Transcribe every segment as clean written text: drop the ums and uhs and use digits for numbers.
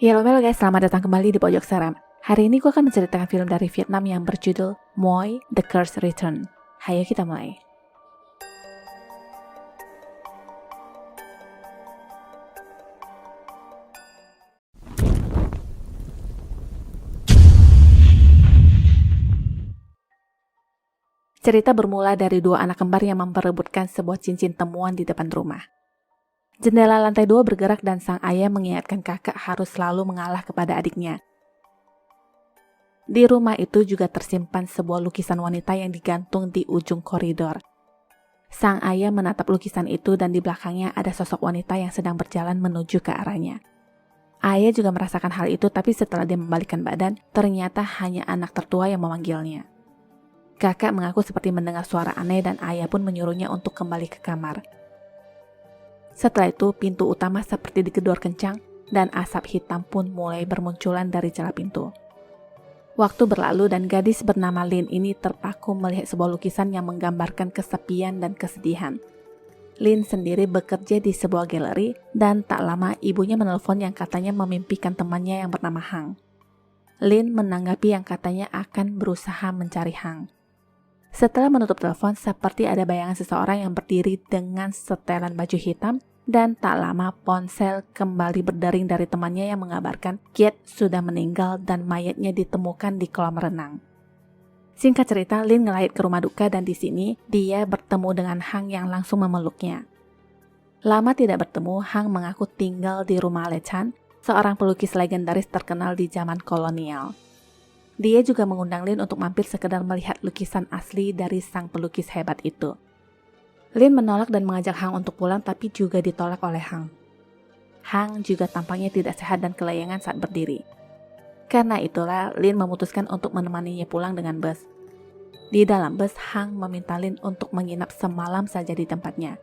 Halo guys, selamat datang kembali di Pojok Seram. Hari ini gue akan menceritakan film dari Vietnam yang berjudul Moi, The Curse Return. Hayo kita mulai. Cerita bermula dari dua anak kembar yang memperebutkan sebuah cincin temuan di depan rumah. Jendela lantai 2 bergerak dan sang ayah mengingatkan kakak harus selalu mengalah kepada adiknya. Di rumah itu juga tersimpan sebuah lukisan wanita yang digantung di ujung koridor. Sang ayah menatap lukisan itu dan di belakangnya ada sosok wanita yang sedang berjalan menuju ke arahnya. Ayah juga merasakan hal itu, tapi setelah dia membalikkan badan, ternyata hanya anak tertua yang memanggilnya. Kakak mengaku seperti mendengar suara aneh dan ayah pun menyuruhnya untuk kembali ke kamar. Setelah itu, pintu utama seperti digedor kencang dan asap hitam pun mulai bermunculan dari celah pintu. Waktu berlalu dan gadis bernama Lin ini terpaku melihat sebuah lukisan yang menggambarkan kesepian dan kesedihan. Lin sendiri bekerja di sebuah galeri dan tak lama ibunya menelpon yang katanya memimpikan temannya yang bernama Hang. Lin menanggapi yang katanya akan berusaha mencari Hang. Setelah menutup telepon, seperti ada bayangan seseorang yang berdiri dengan setelan baju hitam dan tak lama ponsel kembali berdering dari temannya yang mengabarkan Kiet sudah meninggal dan mayatnya ditemukan di kolam renang. Singkat cerita, Lin ngelayat ke rumah duka dan di sini dia bertemu dengan Hang yang langsung memeluknya. Lama tidak bertemu, Hang mengaku tinggal di rumah Le Chan, seorang pelukis legendaris terkenal di zaman kolonial. Dia juga mengundang Lin untuk mampir sekedar melihat lukisan asli dari sang pelukis hebat itu. Lin menolak dan mengajak Hang untuk pulang, tapi juga ditolak oleh Hang. Hang juga tampaknya tidak sehat dan kelayangan saat berdiri. Karena itulah Lin memutuskan untuk menemaninya pulang dengan bus. Di dalam bus, Hang meminta Lin untuk menginap semalam saja di tempatnya.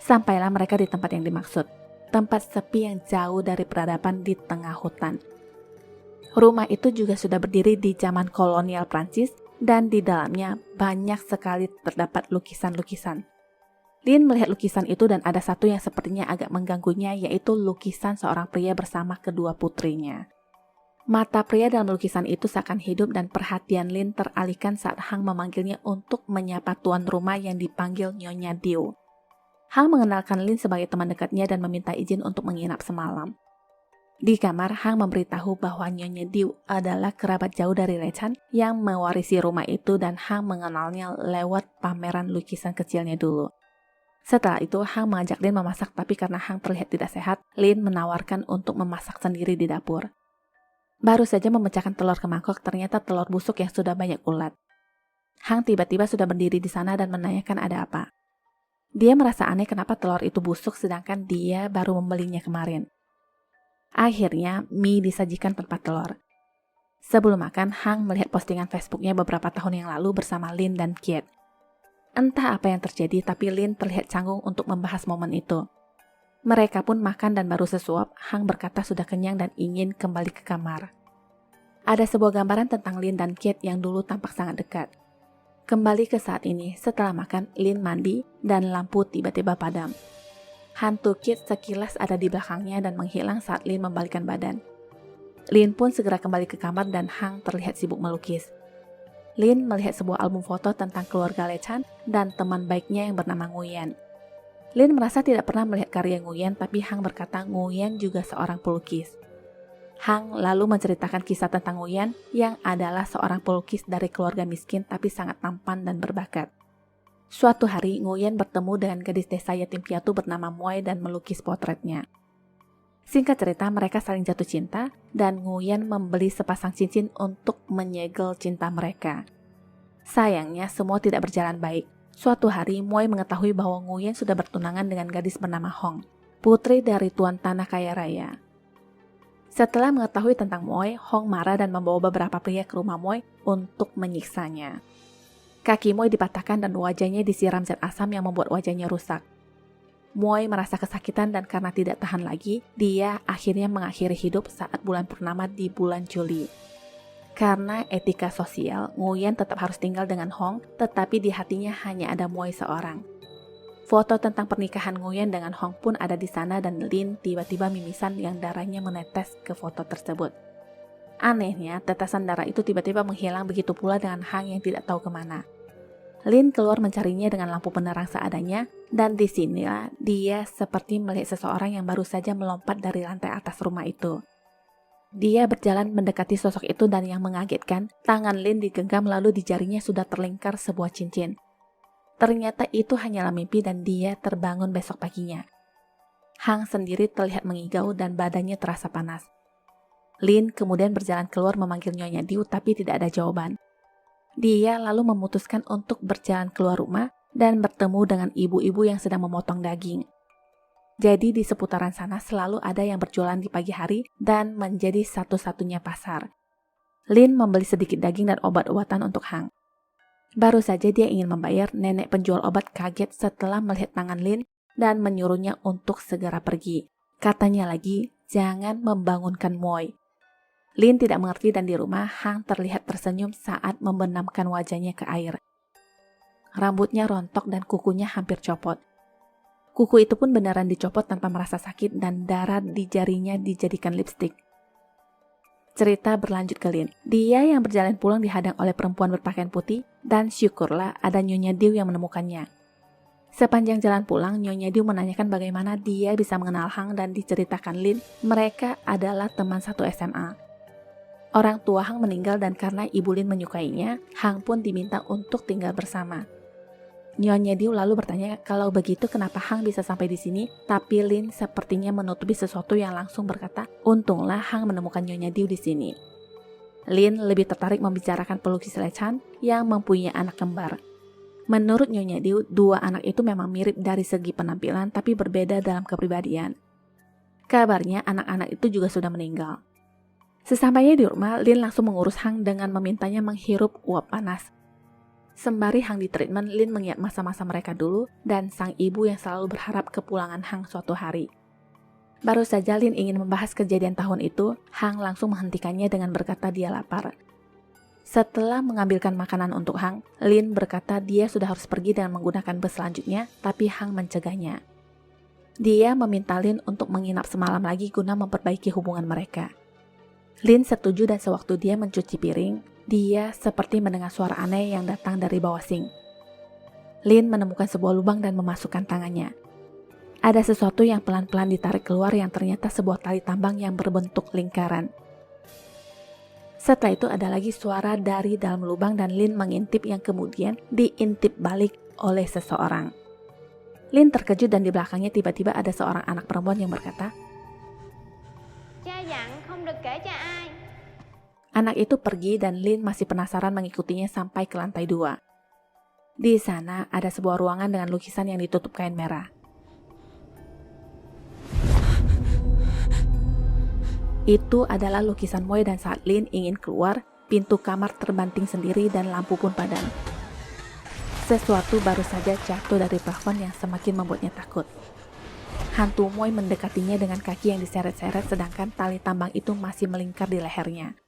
Sampailah mereka di tempat yang dimaksud, tempat sepi yang jauh dari peradaban di tengah hutan. Rumah itu juga sudah berdiri di zaman kolonial Prancis dan di dalamnya banyak sekali terdapat lukisan-lukisan. Lin melihat lukisan itu dan ada satu yang sepertinya agak mengganggunya, yaitu lukisan seorang pria bersama kedua putrinya. Mata pria dalam lukisan itu seakan hidup dan perhatian Lin teralihkan saat Hang memanggilnya untuk menyapa tuan rumah yang dipanggil Nyonya Diu. Hang mengenalkan Lin sebagai teman dekatnya dan meminta izin untuk menginap semalam. Di kamar, Hang memberitahu bahwa Nyonya Diu adalah kerabat jauh dari Le Chan yang mewarisi rumah itu dan Hang mengenalnya lewat pameran lukisan kecilnya dulu. Setelah itu, Hang mengajak Lin memasak, tapi karena Hang terlihat tidak sehat, Lin menawarkan untuk memasak sendiri di dapur. Baru saja memecahkan telur ke mangkok, ternyata telur busuk yang sudah banyak ulat. Hang tiba-tiba sudah berdiri di sana dan menanyakan ada apa. Dia merasa aneh kenapa telur itu busuk sedangkan dia baru membelinya kemarin. Akhirnya, mie disajikan tanpa telur. Sebelum makan, Hang melihat postingan Facebooknya beberapa tahun yang lalu bersama Lin dan Kiet. Entah apa yang terjadi, tapi Lin terlihat canggung untuk membahas momen itu. Mereka pun makan dan baru sesuap, Hang berkata sudah kenyang dan ingin kembali ke kamar. Ada sebuah gambaran tentang Lin dan Kiet yang dulu tampak sangat dekat. Kembali ke saat ini, setelah makan, Lin mandi dan lampu tiba-tiba padam. Hantu Kiet sekilas ada di belakangnya dan menghilang saat Lin membalikkan badan. Lin pun segera kembali ke kamar dan Hang terlihat sibuk melukis. Lin melihat sebuah album foto tentang keluarga Le Chan dan teman baiknya yang bernama Nguyen. Lin merasa tidak pernah melihat karya Nguyen, tapi Hang berkata Nguyen juga seorang pelukis. Hang lalu menceritakan kisah tentang Nguyen yang adalah seorang pelukis dari keluarga miskin tapi sangat tampan dan berbakat. Suatu hari, Nguyen bertemu dengan gadis desa yatim piatu bernama Moi dan melukis potretnya. Singkat cerita, mereka saling jatuh cinta dan Nguyen membeli sepasang cincin untuk menyegel cinta mereka. Sayangnya, semua tidak berjalan baik. Suatu hari, Moi mengetahui bahwa Nguyen sudah bertunangan dengan gadis bernama Hong, putri dari tuan tanah kaya raya. Setelah mengetahui tentang Moi, Hong marah dan membawa beberapa pria ke rumah Moi untuk menyiksanya. Kaki Moi dipatahkan dan wajahnya disiram zat asam yang membuat wajahnya rusak. Moi merasa kesakitan dan karena tidak tahan lagi, dia akhirnya mengakhiri hidup saat bulan purnama di bulan Juli. Karena etika sosial, Nguyen tetap harus tinggal dengan Hong, tetapi di hatinya hanya ada Moi seorang. Foto tentang pernikahan Nguyen dengan Hong pun ada di sana dan Lin tiba-tiba mimisan yang darahnya menetes ke foto tersebut. Anehnya, tetesan darah itu tiba-tiba menghilang, begitu pula dengan Hang yang tidak tahu kemana. Lin keluar mencarinya dengan lampu penerang seadanya, dan disinilah dia seperti melihat seseorang yang baru saja melompat dari lantai atas rumah itu. Dia berjalan mendekati sosok itu dan yang mengagetkan, tangan Lin digenggam lalu di jarinya sudah terlingkar sebuah cincin. Ternyata itu hanyalah mimpi dan dia terbangun besok paginya. Hang sendiri terlihat mengigau dan badannya terasa panas. Lin kemudian berjalan keluar memanggil Nyonya Diu tapi tidak ada jawaban. Dia lalu memutuskan untuk berjalan keluar rumah dan bertemu dengan ibu-ibu yang sedang memotong daging. Jadi di seputaran sana selalu ada yang berjualan di pagi hari dan menjadi satu-satunya pasar. Lin membeli sedikit daging dan obat-obatan untuk Hang. Baru saja dia ingin membayar, nenek penjual obat kaget setelah melihat tangan Lin dan menyuruhnya untuk segera pergi. Katanya lagi, jangan membangunkan Moy. Lin tidak mengerti dan di rumah Hang terlihat tersenyum saat membenamkan wajahnya ke air. Rambutnya rontok dan kukunya hampir copot. Kuku itu pun beneran dicopot tanpa merasa sakit dan darah di jarinya dijadikan lipstik. Cerita berlanjut ke Lin. Dia yang berjalan pulang dihadang oleh perempuan berpakaian putih dan syukurlah ada Nyonya Diu yang menemukannya. Sepanjang jalan pulang, Nyonya Diu menanyakan bagaimana dia bisa mengenal Hang dan diceritakan Lin mereka adalah teman satu SMA. Orang tua Hang meninggal dan karena Ibu Lin menyukainya, Hang pun diminta untuk tinggal bersama. Nyonya Diu lalu bertanya kalau begitu kenapa Hang bisa sampai di sini, tapi Lin sepertinya menutupi sesuatu yang langsung berkata, untunglah Hang menemukan Nyonya Diu di sini. Lin lebih tertarik membicarakan pelukis Lechan yang mempunyai anak kembar. Menurut Nyonya Diu, dua anak itu memang mirip dari segi penampilan tapi berbeda dalam kepribadian. Kabarnya anak-anak itu juga sudah meninggal. Sesampainya di rumah, Lin langsung mengurus Hang dengan memintanya menghirup uap panas. Sembari Hang di treatment, Lin mengingat masa-masa mereka dulu dan sang ibu yang selalu berharap kepulangan Hang suatu hari. Baru saja Lin ingin membahas kejadian tahun itu, Hang langsung menghentikannya dengan berkata dia lapar. Setelah mengambilkan makanan untuk Hang, Lin berkata dia sudah harus pergi dengan menggunakan bus selanjutnya, tapi Hang mencegahnya. Dia meminta Lin untuk menginap semalam lagi guna memperbaiki hubungan mereka. Lin setuju dan sewaktu dia mencuci piring, dia seperti mendengar suara aneh yang datang dari bawah sink. Lin menemukan sebuah lubang dan memasukkan tangannya. Ada sesuatu yang pelan-pelan ditarik keluar yang ternyata sebuah tali tambang yang berbentuk lingkaran. Setelah itu ada lagi suara dari dalam lubang dan Lin mengintip yang kemudian diintip balik oleh seseorang. Lin terkejut dan di belakangnya tiba-tiba ada seorang anak perempuan yang berkata, Cha dặn không được kể cho ai. Anak itu pergi dan Lin masih penasaran mengikutinya sampai ke lantai 2. Di sana ada sebuah ruangan dengan lukisan yang ditutup kain merah. Itu adalah lukisan Moy dan saat Lin ingin keluar, pintu kamar terbanting sendiri dan lampu pun padam. Sesuatu baru saja jatuh dari plafon yang semakin membuatnya takut. Hantu Moy mendekatinya dengan kaki yang diseret-seret sedangkan tali tambang itu masih melingkar di lehernya.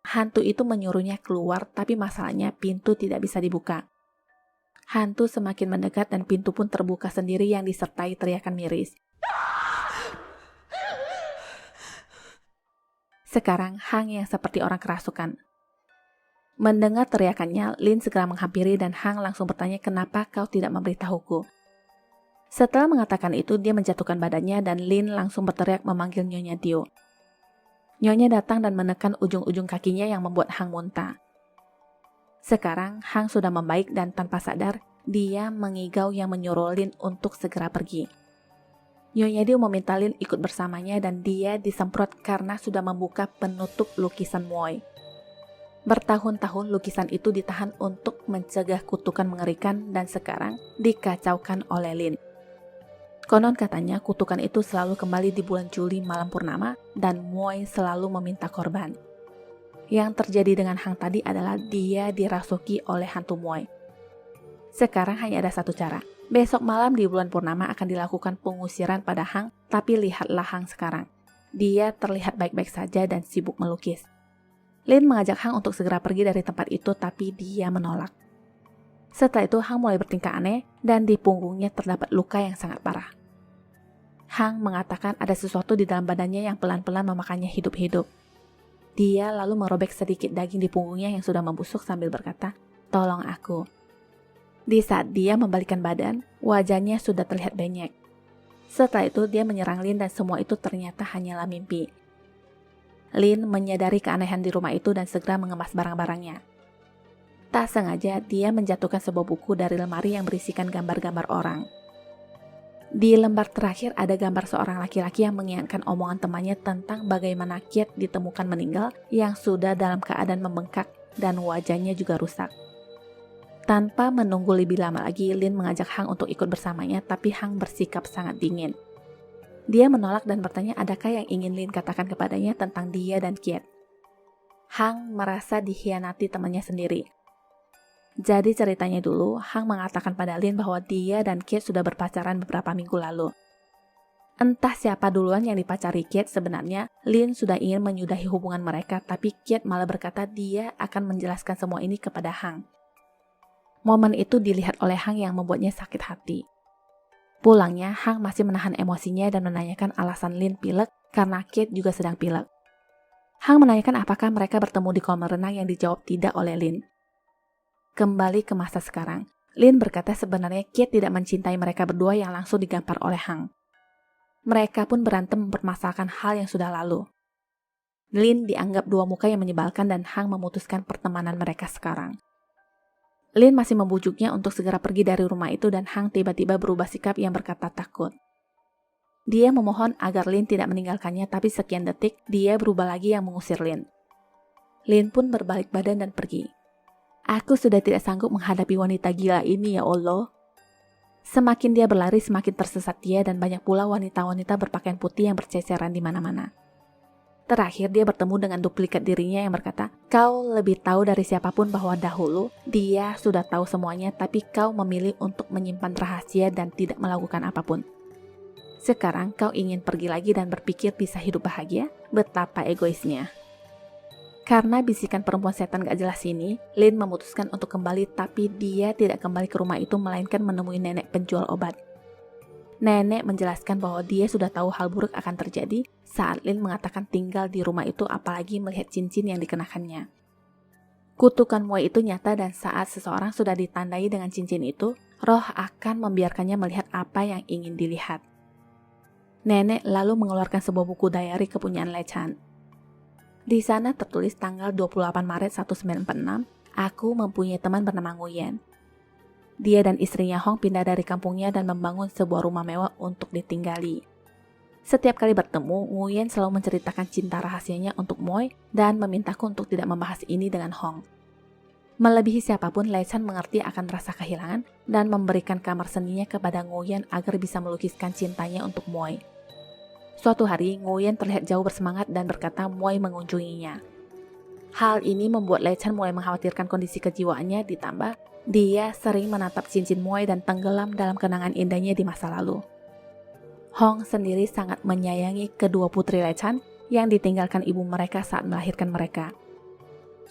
Hantu itu menyuruhnya keluar, tapi masalahnya pintu tidak bisa dibuka. Hantu semakin mendekat dan pintu pun terbuka sendiri yang disertai teriakan miris. Sekarang Hang yang seperti orang kerasukan. Mendengar teriakannya, Lin segera menghampiri dan Hang langsung bertanya kenapa kau tidak memberitahuku. Setelah mengatakan itu, dia menjatuhkan badannya dan Lin langsung berteriak memanggil Nyonya Diu. Nyonya datang dan menekan ujung-ujung kakinya yang membuat Hang muntah. Sekarang Hang sudah membaik dan tanpa sadar, dia mengigau yang menyuruh Lin untuk segera pergi. Nyonya Diu meminta Lin ikut bersamanya dan dia disemprot karena sudah membuka penutup lukisan Moy. Bertahun-tahun lukisan itu ditahan untuk mencegah kutukan mengerikan dan sekarang dikacaukan oleh Lin. Konon katanya kutukan itu selalu kembali di bulan Juli malam purnama dan Moy selalu meminta korban. Yang terjadi dengan Hang tadi adalah dia dirasuki oleh hantu Moy. Sekarang hanya ada satu cara. Besok malam di bulan purnama akan dilakukan pengusiran pada Hang, tapi lihatlah Hang sekarang. Dia terlihat baik-baik saja dan sibuk melukis. Lin mengajak Hang untuk segera pergi dari tempat itu tapi dia menolak. Setelah itu Hang mulai bertingkah aneh dan di punggungnya terdapat luka yang sangat parah. Hang mengatakan ada sesuatu di dalam badannya yang pelan-pelan memakannya hidup-hidup. Dia lalu merobek sedikit daging di punggungnya yang sudah membusuk sambil berkata, "Tolong aku." Di saat dia membalikkan badan, wajahnya sudah terlihat benyek. Setelah itu dia menyerang Lin dan semua itu ternyata hanyalah mimpi. Lin menyadari keanehan di rumah itu dan segera mengemas barang-barangnya. Tak sengaja dia menjatuhkan sebuah buku dari lemari yang berisikan gambar-gambar orang. Di lembar terakhir ada gambar seorang laki-laki yang mengingatkan omongan temannya tentang bagaimana Kate ditemukan meninggal yang sudah dalam keadaan membengkak dan wajahnya juga rusak. Tanpa menunggu lebih lama lagi, Lin mengajak Hang untuk ikut bersamanya, tapi Hang bersikap sangat dingin. Dia menolak dan bertanya adakah yang ingin Lin katakan kepadanya tentang dia dan Kate. Hang merasa dikhianati temannya sendiri. Jadi ceritanya dulu, Hang mengatakan pada Lin bahwa dia dan Kate sudah berpacaran beberapa minggu lalu. Entah siapa duluan yang dipacari Kate, sebenarnya Lin sudah ingin menyudahi hubungan mereka, tapi Kate malah berkata dia akan menjelaskan semua ini kepada Hang. Momen itu dilihat oleh Hang yang membuatnya sakit hati. Pulangnya, Hang masih menahan emosinya dan menanyakan alasan Lin pilek karena Kate juga sedang pilek. Hang menanyakan apakah mereka bertemu di kolam renang yang dijawab tidak oleh Lin. Kembali ke masa sekarang, Lin berkata sebenarnya Kate tidak mencintai mereka berdua yang langsung digampar oleh Hang. Mereka pun berantem mempermasalahkan hal yang sudah lalu. Lin dianggap dua muka yang menyebalkan dan Hang memutuskan pertemanan mereka sekarang. Lin masih membujuknya untuk segera pergi dari rumah itu dan Hang tiba-tiba berubah sikap yang berkata takut. Dia memohon agar Lin tidak meninggalkannya, tapi sekian detik dia berubah lagi yang mengusir Lin. Lin pun berbalik badan dan pergi. Aku sudah tidak sanggup menghadapi wanita gila ini ya Allah. Semakin dia berlari semakin tersesat dia dan banyak pula wanita-wanita berpakaian putih yang berceceran di mana-mana. Terakhir dia bertemu dengan duplikat dirinya yang berkata, "Kau lebih tahu dari siapapun bahwa dahulu dia sudah tahu semuanya, tapi kau memilih untuk menyimpan rahasia dan tidak melakukan apapun. Sekarang kau ingin pergi lagi dan berpikir bisa hidup bahagia? Betapa egoisnya." Karena bisikan perempuan setan gak jelas ini, Lin memutuskan untuk kembali, tapi dia tidak kembali ke rumah itu melainkan menemui nenek penjual obat. Nenek menjelaskan bahwa dia sudah tahu hal buruk akan terjadi saat Lin mengatakan tinggal di rumah itu, apalagi melihat cincin yang dikenakannya. Kutukan Moy itu nyata dan saat seseorang sudah ditandai dengan cincin itu, roh akan membiarkannya melihat apa yang ingin dilihat. Nenek lalu mengeluarkan sebuah buku diary kepunyaan Le Chan. Di sana tertulis tanggal 28 Maret 1946, aku mempunyai teman bernama Nguyen. Dia dan istrinya Hong pindah dari kampungnya dan membangun sebuah rumah mewah untuk ditinggali. Setiap kali bertemu, Nguyen selalu menceritakan cinta rahasianya untuk Moy dan memintaku untuk tidak membahas ini dengan Hong. Melebihi siapapun, Le Chan mengerti akan rasa kehilangan dan memberikan kamar seninya kepada Nguyen agar bisa melukiskan cintanya untuk Moy. Suatu hari, Nguyen terlihat jauh bersemangat dan berkata Moy mengunjunginya. Hal ini membuat Le Chan mulai mengkhawatirkan kondisi kejiwaannya, ditambah dia sering menatap cincin Moy dan tenggelam dalam kenangan indahnya di masa lalu. Hong sendiri sangat menyayangi kedua putri Le Chan yang ditinggalkan ibu mereka saat melahirkan mereka.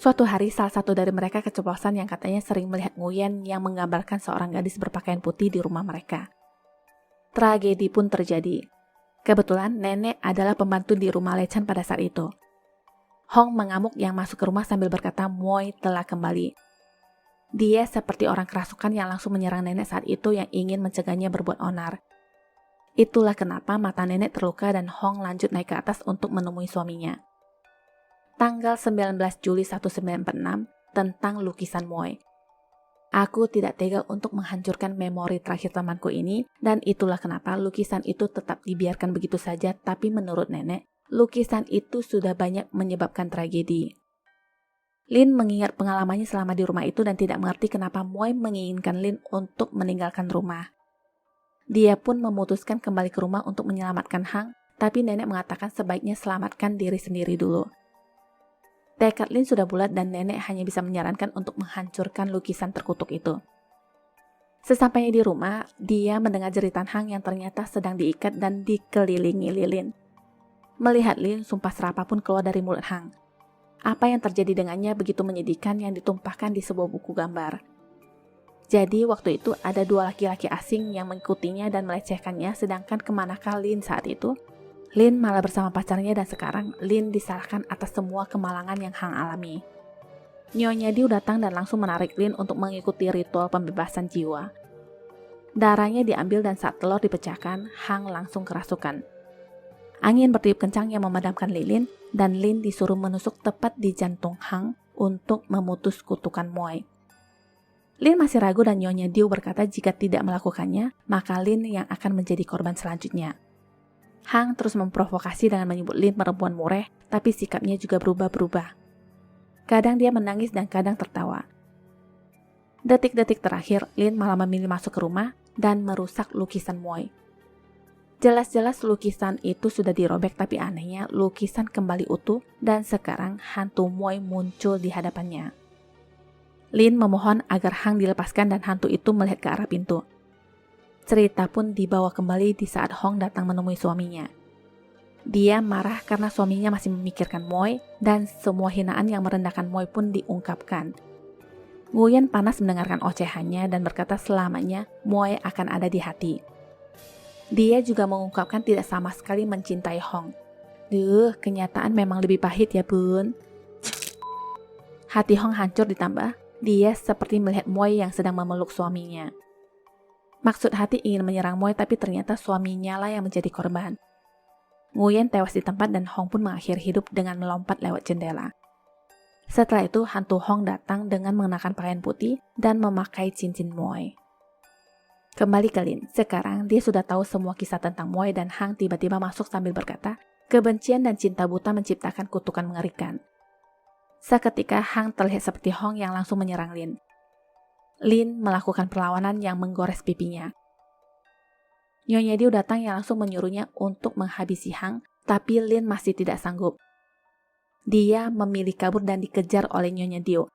Suatu hari salah satu dari mereka keceplosan yang katanya sering melihat Nguyen yang menggambarkan seorang gadis berpakaian putih di rumah mereka. Tragedi pun terjadi. Kebetulan nenek adalah pembantu di rumah Le Chan pada saat itu. Hong mengamuk yang masuk ke rumah sambil berkata Moy telah kembali. Dia seperti orang kerasukan yang langsung menyerang nenek saat itu yang ingin mencegahnya berbuat onar. Itulah kenapa mata nenek terluka dan Hong lanjut naik ke atas untuk menemui suaminya. Tanggal 19 Juli 1946 tentang lukisan Moy. Aku tidak tega untuk menghancurkan memori terakhir temanku ini dan itulah kenapa lukisan itu tetap dibiarkan begitu saja, tapi menurut nenek, lukisan itu sudah banyak menyebabkan tragedi. Lin mengingat pengalamannya selama di rumah itu dan tidak mengerti kenapa Moy menginginkan Lin untuk meninggalkan rumah. Dia pun memutuskan kembali ke rumah untuk menyelamatkan Hang, tapi nenek mengatakan sebaiknya selamatkan diri sendiri dulu. Tekad Lin sudah bulat dan nenek hanya bisa menyarankan untuk menghancurkan lukisan terkutuk itu. Sesampainya di rumah, dia mendengar jeritan Hang yang ternyata sedang diikat dan dikelilingi lilin. Melihat Lin, sumpah serapah pun keluar dari mulut Hang. Apa yang terjadi dengannya begitu menyedihkan yang ditumpahkan di sebuah buku gambar. Jadi waktu itu ada 2 laki-laki asing yang mengikutinya dan melecehkannya, sedangkan kemanakah Lin saat itu? Lin malah bersama pacarnya dan sekarang Lin disalahkan atas semua kemalangan yang Hang alami. Nyonya Diu datang dan langsung menarik Lin untuk mengikuti ritual pembebasan jiwa. Darahnya diambil dan saat telur dipecahkan, Hang langsung kerasukan. Angin bertiup kencang yang memadamkan lilin dan Lin disuruh menusuk tepat di jantung Hang untuk memutus kutukan Moai. Lin masih ragu dan Nyonya Diu berkata jika tidak melakukannya, maka Lin yang akan menjadi korban selanjutnya. Hang terus memprovokasi dengan menyebut Lin perempuan mureh, tapi sikapnya juga berubah-berubah. Kadang dia menangis dan kadang tertawa. Detik-detik terakhir, Lin malah memilih masuk ke rumah dan merusak lukisan Moai. Jelas-jelas lukisan itu sudah dirobek, tapi anehnya lukisan kembali utuh dan sekarang hantu Moai muncul di hadapannya. Lin memohon agar Hang dilepaskan dan hantu itu melihat ke arah pintu. Cerita pun dibawa kembali di saat Hong datang menemui suaminya. Dia marah karena suaminya masih memikirkan Moai dan semua hinaan yang merendahkan Moai pun diungkapkan. Nguyen panas mendengarkan ocehannya dan berkata selamanya Moai akan ada di hati. Dia juga mengungkapkan tidak sama sekali mencintai Hong. Kenyataan memang lebih pahit ya bun. Hati Hong hancur ditambah dia seperti melihat Moai yang sedang memeluk suaminya. Maksud hati ingin menyerang Moai tapi ternyata suaminya lah yang menjadi korban. Nguyen tewas di tempat dan Hong pun mengakhiri hidup dengan melompat lewat jendela. Setelah itu hantu Hong datang dengan mengenakan pakaian putih dan memakai cincin Moai. Kembali ke Lin, sekarang dia sudah tahu semua kisah tentang Moai dan Hang tiba-tiba masuk sambil berkata, kebencian dan cinta buta menciptakan kutukan mengerikan. Seketika Hang terlihat seperti Hong yang langsung menyerang Lin. Lin melakukan perlawanan yang menggores pipinya. Nyonya Diu datang yang langsung menyuruhnya untuk menghabisi Hang, tapi Lin masih tidak sanggup. Dia memilih kabur dan dikejar oleh Nyonya Diu.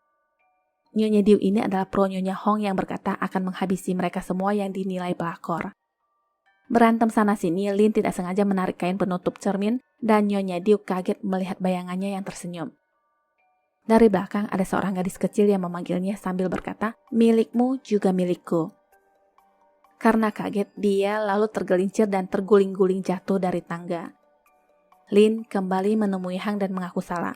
Nyonya Diu ini adalah pro Nyonya Hong yang berkata akan menghabisi mereka semua yang dinilai pelakor. Berantem sana-sini, Lin tidak sengaja menarik kain penutup cermin dan Nyonya Diu kaget melihat bayangannya yang tersenyum. Dari belakang ada seorang gadis kecil yang memanggilnya sambil berkata, milikmu juga milikku. Karena kaget, dia lalu tergelincir dan terguling-guling jatuh dari tangga. Lin kembali menemui Hang dan mengaku salah.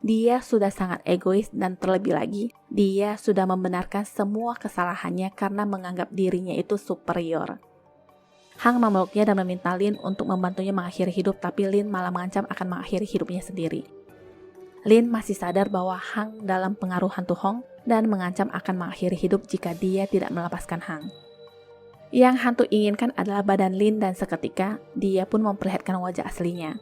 Dia sudah sangat egois dan terlebih lagi, dia sudah membenarkan semua kesalahannya karena menganggap dirinya itu superior. Hang memeluknya dan meminta Lin untuk membantunya mengakhiri hidup, tapi Lin malah mengancam akan mengakhiri hidupnya sendiri. Lin masih sadar bahwa Hang dalam pengaruh hantu Hong dan mengancam akan mengakhiri hidup jika dia tidak melepaskan Hang. Yang hantu inginkan adalah badan Lin dan seketika dia pun memperlihatkan wajah aslinya.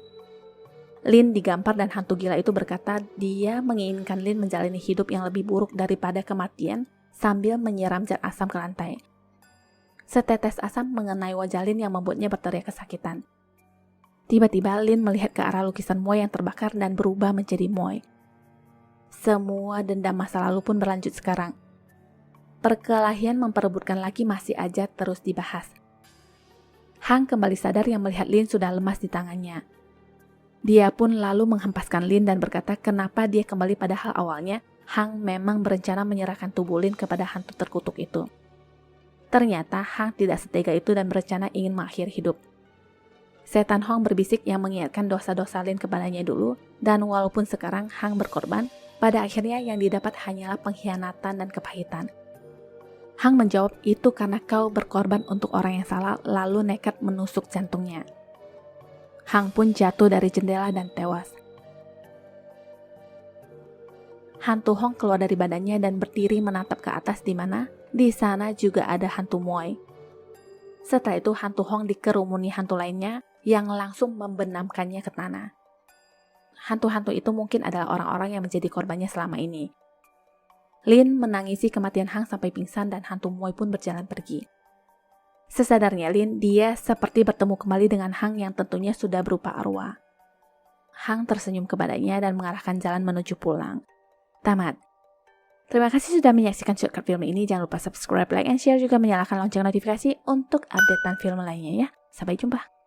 Lin digampar dan hantu gila itu berkata dia menginginkan Lin menjalani hidup yang lebih buruk daripada kematian sambil menyiram zat asam ke lantai. Setetes asam mengenai wajah Lin yang membuatnya berteriak kesakitan. Tiba-tiba Lin melihat ke arah lukisan Moai yang terbakar dan berubah menjadi Moai. Semua dendam masa lalu pun berlanjut sekarang. Perkelahian memperebutkan laki masih aja terus dibahas. Hang kembali sadar yang melihat Lin sudah lemas di tangannya. Dia pun lalu menghempaskan Lin dan berkata kenapa dia kembali pada hal awalnya. Hang memang berencana menyerahkan tubuh Lin kepada hantu terkutuk itu. Ternyata Hang tidak setega itu dan berencana ingin mengakhiri hidup. Setan Hong berbisik yang mengingatkan dosa-dosa Lin kepadanya dulu, dan walaupun sekarang Hang berkorban, pada akhirnya yang didapat hanyalah pengkhianatan dan kepahitan. Hang menjawab, itu karena kau berkorban untuk orang yang salah lalu nekat menusuk jantungnya. Hang pun jatuh dari jendela dan tewas. Hantu Hong keluar dari badannya dan berdiri menatap ke atas di mana di sana juga ada hantu Moai. Setelah itu hantu Hong dikerumuni hantu lainnya yang langsung membenamkannya ke tanah. Hantu-hantu itu mungkin adalah orang-orang yang menjadi korbannya selama ini. Lin menangisi kematian Hang sampai pingsan dan hantu Moai pun berjalan pergi. Sesadarnya Lin, dia seperti bertemu kembali dengan Hang yang tentunya sudah berupa arwah. Hang tersenyum kepadanya dan mengarahkan jalan menuju pulang. Tamat. Terima kasih sudah menyaksikan shortcut film ini. Jangan lupa subscribe, like, and share juga menyalakan lonceng notifikasi untuk updatean film lainnya ya. Sampai jumpa.